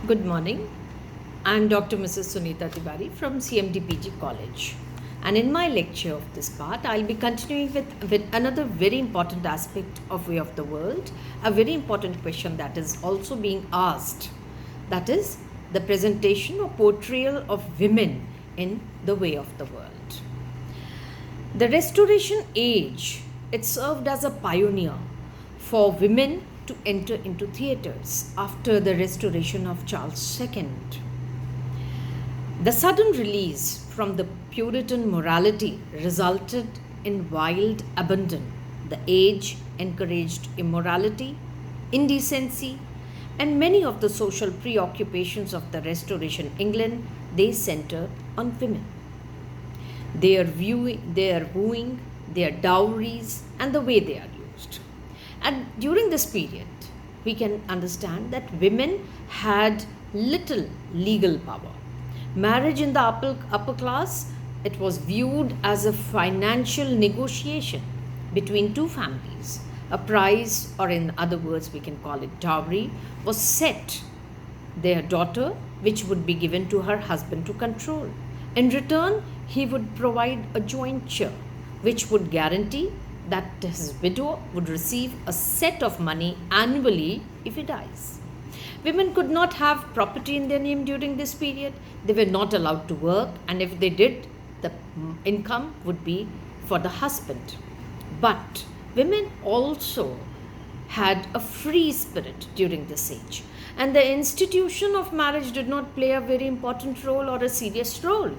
Good morning. I'm Dr. Mrs. Sunita Tiwari from CMDPG College. And in my lecture of this part, I'll be continuing with another very important aspect of Way of the World, a very important question that is also being asked. That is the presentation or portrayal of women in the Way of the World. The Restoration Age, it served as a pioneer for women to enter into theatres after the restoration of Charles II. The sudden release from the Puritan morality resulted in wild abandon. The age encouraged immorality, indecency, and many of the social preoccupations of the Restoration England, they center on women. Their wooing, their dowries, and the way they are used. And during this period, we can understand that women had little legal power. Marriage in the upper class, it was viewed as a financial negotiation between two families. A price, or in other words, we can call it dowry, was set. Their daughter, which would be given to her husband to control. In return, he would provide a jointure, which would guarantee that his widow would receive a set of money annually if he dies. Women could not have property in their name during this period. They were not allowed to work, and if they did, the income would be for the husband. But women also had a free spirit during this age, and the institution of marriage did not play a very important role or a serious role.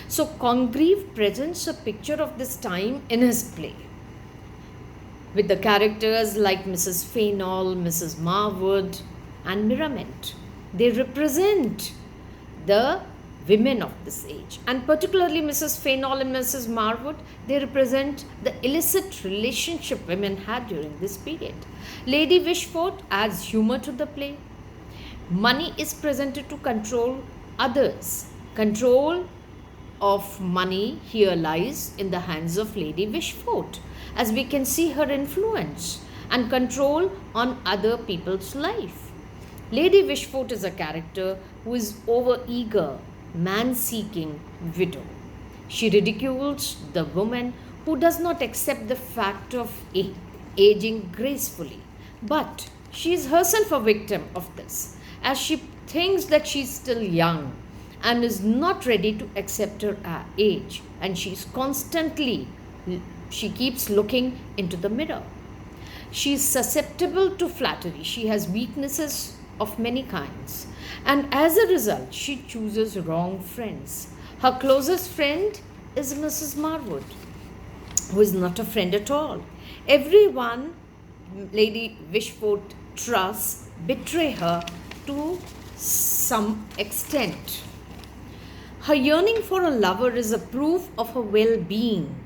So Congreve presents a picture of this time in his play, with the characters like Mrs. Fainall, Mrs. Marwood, and Mirament. They represent the women of this age, and particularly Mrs. Fainall and Mrs. Marwood, they represent the illicit relationship women had during this period. Lady Wishfort adds humor to the play. Money is presented to control others. Control of money here lies in the hands of Lady Wishfort, as we can see her influence and control on other people's life. Lady Wishfort is a character who is over-eager, man-seeking widow. She ridicules the woman who does not accept the fact of aging gracefully. But she is herself a victim of this, as she thinks that she is still young and is not ready to accept her age, and she keeps looking into the mirror. She is susceptible to flattery. She has weaknesses of many kinds, and as a result, she chooses wrong friends. Her closest friend is Mrs. Marwood, who is not a friend at all. Everyone Lady Wishfort trusts betray her to some extent. Her yearning for a lover is a proof of her well-being.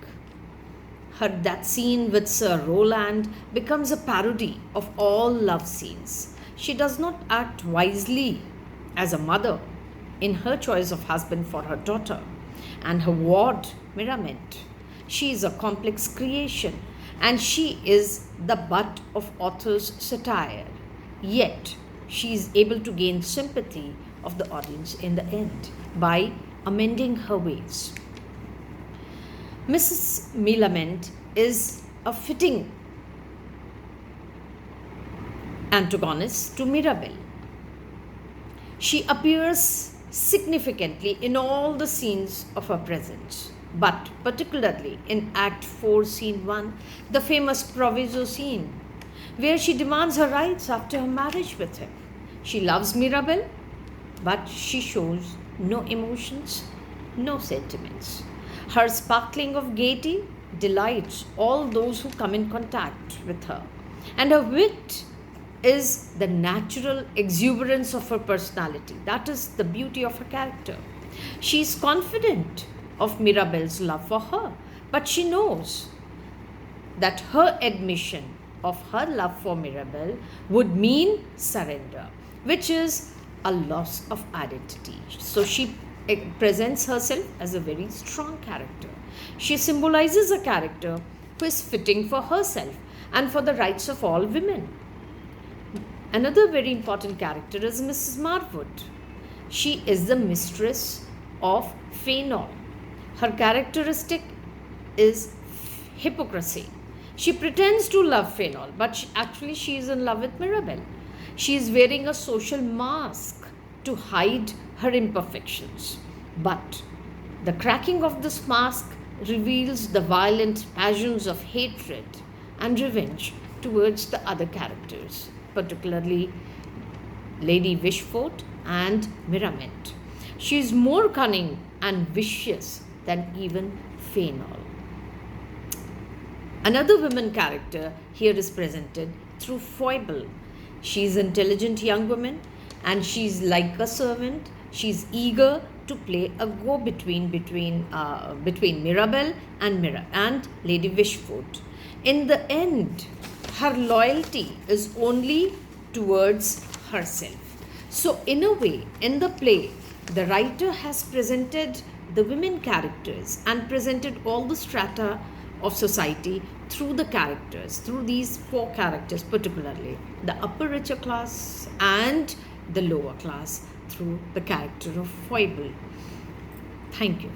That scene with Sir Roland becomes a parody of all love scenes. She does not act wisely as a mother in her choice of husband for her daughter and her ward, Mirament. She is a complex creation, and she is the butt of author's satire. Yet, she is able to gain sympathy of the audience in the end by amending her ways. Mrs. Milament is a fitting antagonist to Mirabell. She appears significantly in all the scenes of her presence, but particularly in Act 4, Scene 1, the famous proviso scene, where she demands her rights after her marriage with him. She loves Mirabell, but she shows no emotions, no sentiments. Her sparkling of gaiety delights all those who come in contact with her, and her wit is the natural exuberance of her personality. That is the beauty of her character. She is confident of Mirabell's love for her, but she knows that her admission of her love for Mirabell would mean surrender, which is a loss of identity. So she presents herself as a very strong character. She symbolizes a character who is fitting for herself and for the rights of all women. Another very important character is Mrs. Marwood. She is the mistress of Fainall. Her characteristic is hypocrisy. She pretends to love Fainall, but actually she is in love with Mirabel. She is wearing a social mask to hide her imperfections. But the cracking of this mask reveals the violent passions of hatred and revenge towards the other characters, particularly Lady Wishfort and Mirament. She is more cunning and vicious than even Fainall. Another woman character here is presented through Foible. She is an intelligent young woman and she is like a servant. She is eager to play a go-between between Mirabel and Lady Wishfort. In the end, her loyalty is only towards herself. So, in a way, in the play, the writer has presented the women characters and presented all the strata of society through the characters, through these four characters, particularly the upper richer class and the lower class, through the character of Foible. Thank you.